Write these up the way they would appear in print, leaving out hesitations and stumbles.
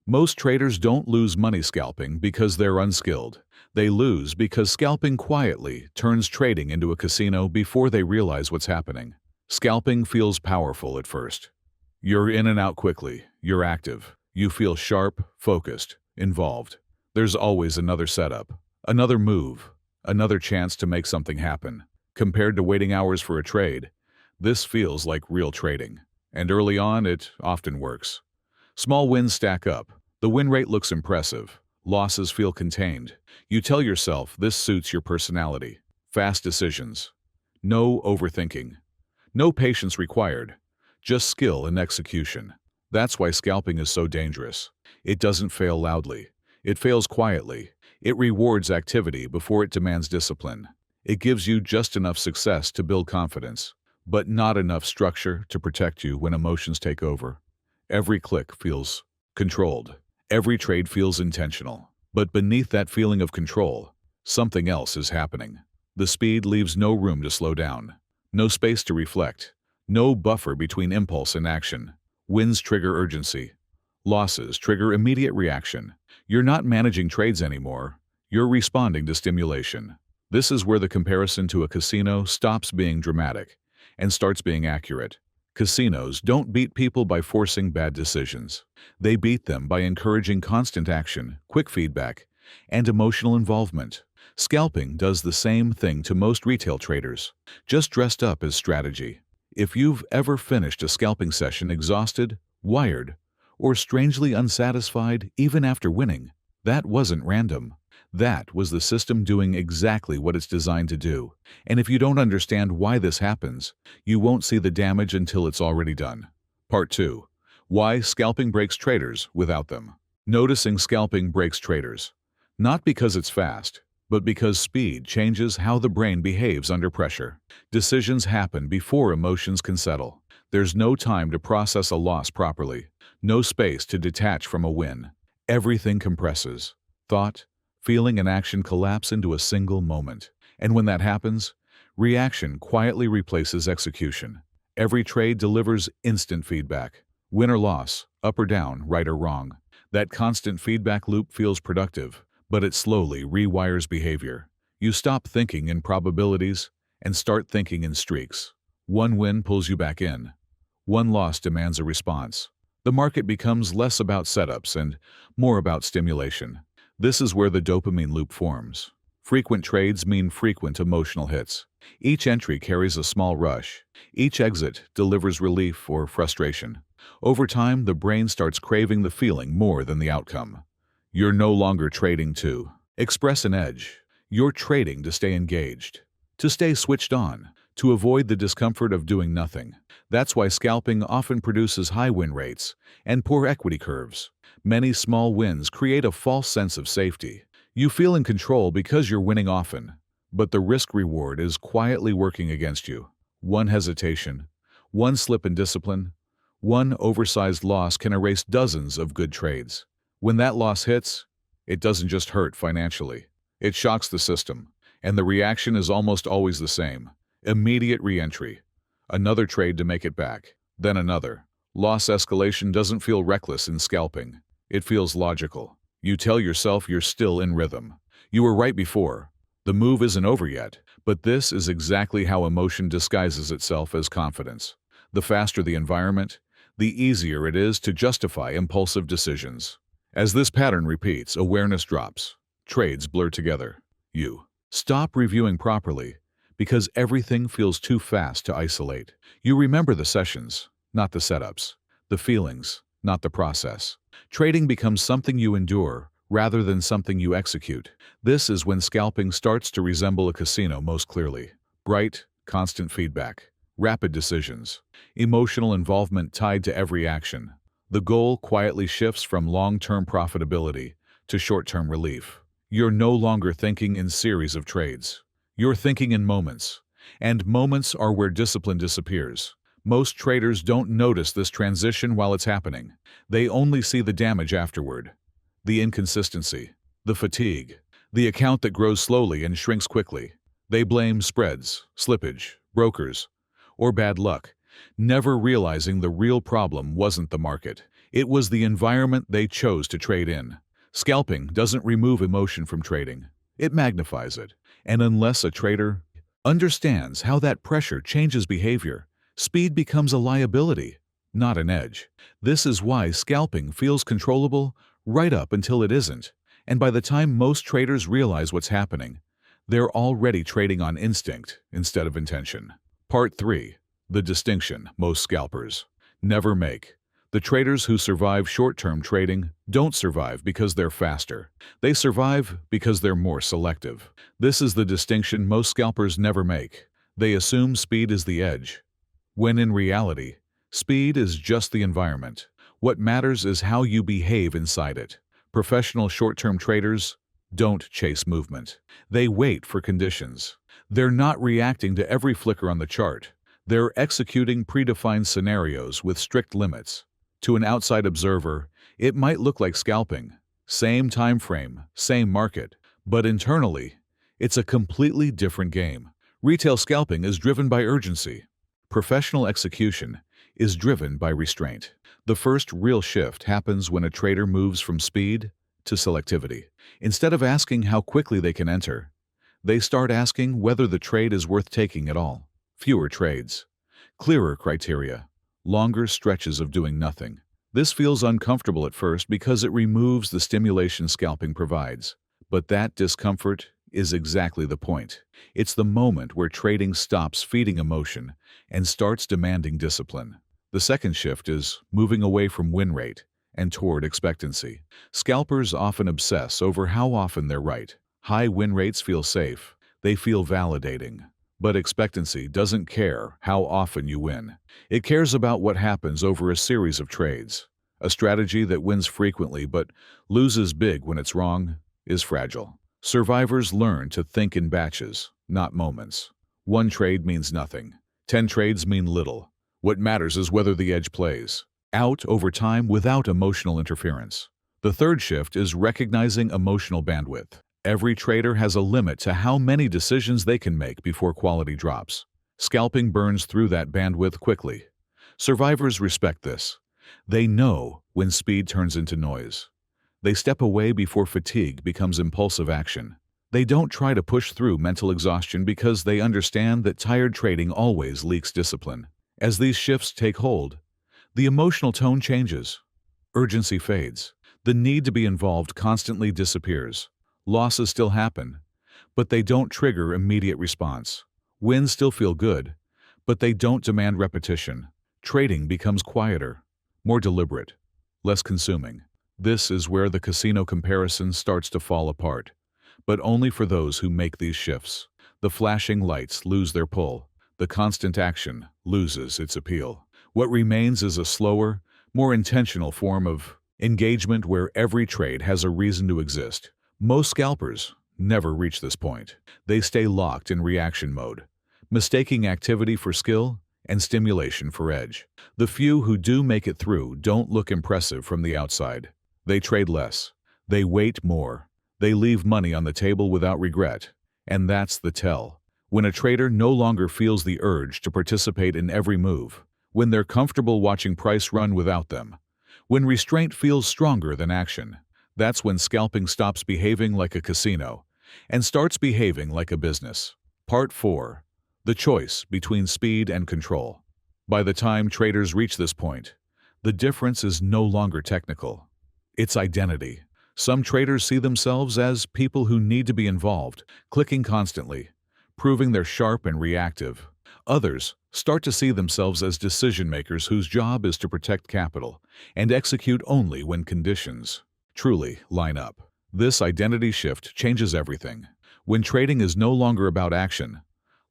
Most traders don't lose money scalping because they're unskilled. They lose because scalping quietly turns trading into a casino before they realize what's happening. Scalping feels powerful at first. You're in and out quickly, you're active, you feel sharp, focused, involved. There's always another setup, another move, another chance to make something happen. Compared to waiting hours for a trade, this feels like real trading. And early on, it often works. Small wins stack up. The win rate looks impressive. Losses feel contained. You tell yourself this suits your personality. Fast decisions. No overthinking. No patience required. Just skill and execution. That's why scalping is so dangerous. It doesn't fail loudly. It fails quietly. It rewards activity before it demands discipline. It gives you just enough success to build confidence, but not enough structure to protect you when emotions take over. Every click feels controlled. Every trade feels intentional. But beneath that feeling of control, something else is happening. The speed leaves no room to slow down. No space to reflect. No buffer between impulse and action. Wins trigger urgency. Losses trigger immediate reaction. You're not managing trades anymore. You're responding to stimulation. This is where the comparison to a casino stops being dramatic and starts being accurate. Casinos don't beat people by forcing bad decisions. They beat them by encouraging constant action, quick feedback, and emotional involvement. Scalping does the same thing to most retail traders, just dressed up as strategy. If you've ever finished a scalping session exhausted, wired, or strangely unsatisfied even after winning, that wasn't random. That was the system doing exactly what it's designed to do. And if you don't understand why this happens, you won't see the damage until it's already done. Part 2. Why scalping breaks traders without them. Noticing scalping breaks traders. Not because it's fast, but because speed changes how the brain behaves under pressure. Decisions happen before emotions can settle. There's no time to process a loss properly. No space to detach from a win. Everything compresses. Thought, feeling, and action collapse into a single moment. And when that happens, reaction quietly replaces execution. Every trade delivers instant feedback. Win or loss, up or down, right or wrong. That constant feedback loop feels productive, but it slowly rewires behavior. You stop thinking in probabilities and start thinking in streaks. One win pulls you back in. One loss demands a response. The market becomes less about setups and more about stimulation. This is where the dopamine loop forms. Frequent trades mean frequent emotional hits. Each entry carries a small rush. Each exit delivers relief or frustration. Over time, the brain starts craving the feeling more than the outcome. You're no longer trading to express an edge. You're trading to stay engaged, to stay switched on, to avoid the discomfort of doing nothing. That's why scalping often produces high win rates and poor equity curves. Many small wins create a false sense of safety. You feel in control because you're winning often, but the risk-reward is quietly working against you. One hesitation, one slip in discipline, one oversized loss can erase dozens of good trades. When that loss hits, it doesn't just hurt financially. It shocks the system, and the reaction is almost always the same. Immediate re-entry. Another trade to make it back. Then another. Loss escalation doesn't feel reckless in scalping. It feels logical. You tell yourself you're still in rhythm. You were right before. The move isn't over yet, but this is exactly how emotion disguises itself as confidence. The faster the environment, the easier it is to justify impulsive decisions. As this pattern repeats, awareness drops. Trades blur together. You stop reviewing properly because everything feels too fast to isolate. You remember the sessions, not the setups, the feelings, not the process. Trading becomes something you endure rather than something you execute. This is when scalping starts to resemble a casino most clearly. Bright, constant feedback, rapid decisions, emotional involvement tied to every action. The goal quietly shifts from long-term profitability to short-term relief. You're no longer thinking in series of trades. You're thinking in moments, and moments are where discipline disappears. Most traders don't notice this transition while it's happening. They only see the damage afterward. The inconsistency, the fatigue, the account that grows slowly and shrinks quickly. They blame spreads, slippage, brokers, or bad luck, never realizing the real problem wasn't the market. It was the environment they chose to trade in. Scalping doesn't remove emotion from trading. It magnifies it. And unless a trader understands how that pressure changes behavior, speed becomes a liability, not an edge. This is why scalping feels controllable right up until it isn't. And by the time most traders realize what's happening, they're already trading on instinct instead of intention. Part 3. The distinction most scalpers never make. The traders who survive short-term trading don't survive because they're faster. They survive because they're more selective. This is the distinction most scalpers never make. They assume speed is the edge, when in reality, speed is just the environment. What matters is how you behave inside it. Professional short-term traders don't chase movement. They wait for conditions. They're not reacting to every flicker on the chart. They're executing predefined scenarios with strict limits. To an outside observer, it might look like scalping. Same time frame, same market. But internally, it's a completely different game. Retail scalping is driven by urgency. Professional execution is driven by restraint. The first real shift happens when a trader moves from speed to selectivity. Instead of asking how quickly they can enter, they start asking whether the trade is worth taking at all. Fewer trades, clearer criteria, longer stretches of doing nothing. This feels uncomfortable at first because it removes the stimulation scalping provides. But that discomfort is exactly the point. It's the moment where trading stops feeding emotion and starts demanding discipline. The second shift is moving away from win rate and toward expectancy. Scalpers often obsess over how often they're right. High win rates feel safe. They feel validating. But expectancy doesn't care how often you win. It cares about what happens over a series of trades. A strategy that wins frequently but loses big when it's wrong is fragile. Survivors learn to think in batches, not moments. One trade means nothing. 10 trades mean little. What matters is whether the edge plays out over time without emotional interference. The third shift is recognizing emotional bandwidth. Every trader has a limit to how many decisions they can make before quality drops. Scalping burns through that bandwidth quickly. Survivors respect this. They know when speed turns into noise. They step away before fatigue becomes impulsive action. They don't try to push through mental exhaustion because they understand that tired trading always leaks discipline. As these shifts take hold, the emotional tone changes. Urgency fades. The need to be involved constantly disappears. Losses still happen, but they don't trigger immediate response. Wins still feel good, but they don't demand repetition. Trading becomes quieter, more deliberate, less consuming. This is where the casino comparison starts to fall apart, but only for those who make these shifts. The flashing lights lose their pull. The constant action loses its appeal. What remains is a slower, more intentional form of engagement where every trade has a reason to exist. Most scalpers never reach this point. They stay locked in reaction mode, mistaking activity for skill and stimulation for edge. The few who do make it through don't look impressive from the outside. They trade less. They wait more. They leave money on the table without regret. And that's the tell. When a trader no longer feels the urge to participate in every move, when they're comfortable watching price run without them, when restraint feels stronger than action, that's when scalping stops behaving like a casino and starts behaving like a business. Part 4. The choice between speed and control. By the time traders reach this point, the difference is no longer technical. It's identity. Some traders see themselves as people who need to be involved, clicking constantly, proving they're sharp and reactive. Others start to see themselves as decision-makers whose job is to protect capital and execute only when conditions truly line up. This identity shift changes everything. When trading is no longer about action,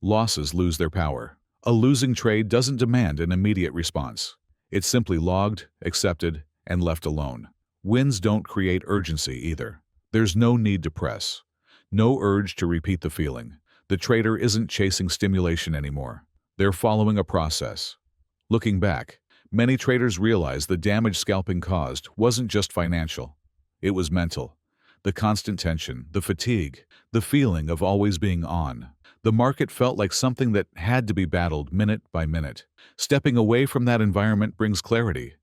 losses lose their power. A losing trade doesn't demand an immediate response. It's simply logged, accepted, and left alone. Wins don't create urgency either. There's no need to press, no urge to repeat the feeling. The trader isn't chasing stimulation anymore. They're following a process. Looking back, many traders realized the damage scalping caused wasn't just financial. It was mental. The constant tension, the fatigue, the feeling of always being on. The market felt like something that had to be battled minute by minute. Stepping away from that environment brings clarity.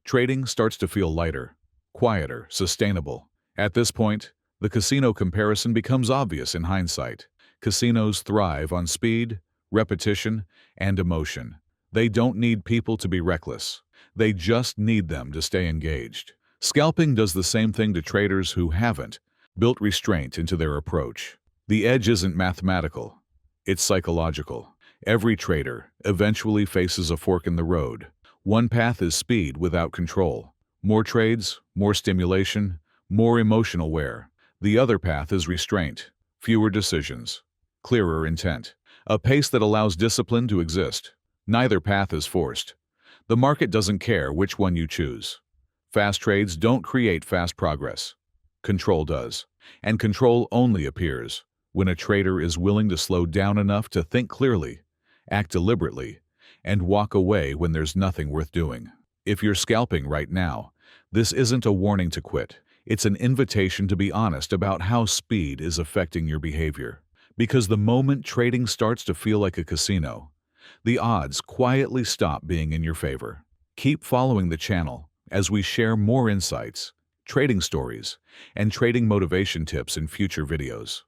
Trading starts to feel lighter, quieter, sustainable. At this point, the casino comparison becomes obvious in hindsight. Casinos thrive on speed, repetition, and emotion. They don't need people to be reckless. They just need them to stay engaged. Scalping does the same thing to traders who haven't built restraint into their approach. The edge isn't mathematical, it's psychological. Every trader eventually faces a fork in the road. One path is speed without control. More trades, more stimulation, more emotional wear. The other path is restraint, fewer decisions, clearer intent, a pace that allows discipline to exist. Neither path is forced. The market doesn't care which one you choose. Fast trades don't create fast progress. Control does. And control only appears when a trader is willing to slow down enough to think clearly, act deliberately, and walk away when there's nothing worth doing. If you're scalping right now, this isn't a warning to quit. It's an invitation to be honest about how speed is affecting your behavior. Because the moment trading starts to feel like a casino, the odds quietly stop being in your favor. Keep following the channel as we share more insights, trading stories, and trading motivation tips in future videos.